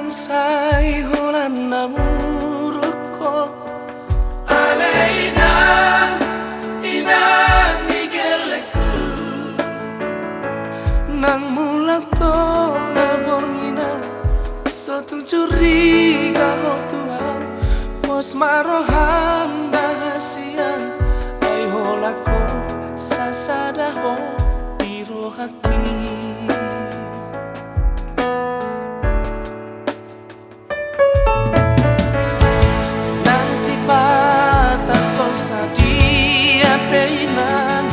say holan namurut ko Alaina ina migeleku nang mulat to laborngina sotung curiga hotuan pos marohan dahasian ai holako sasada ho biro haki peinan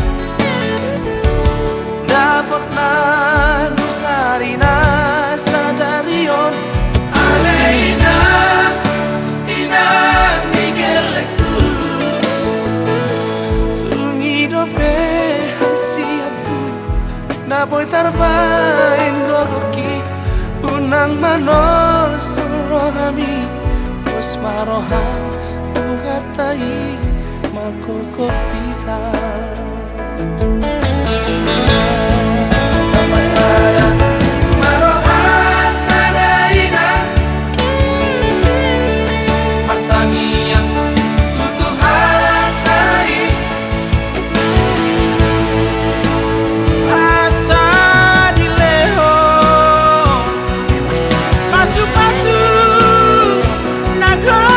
dapat nagusarina sadarion Alaina ina migeleku tungidope hasiatku na boy tarbain goroki unang manol surohami pos marohan tuhatai makoko pita Tapasada marohan tadaina Martangi yang tutuhatai Asa dileho Pasu-pasu nago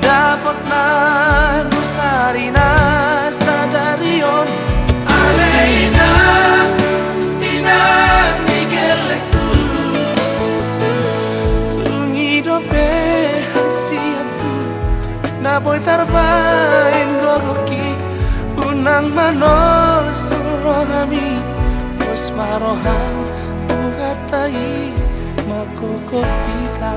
dapat nagusarina sadarion Alaina ina migeleku tungidope hasiatku na boy tarbain goroki unang manol surohami pos marohan tuhatai makoko pita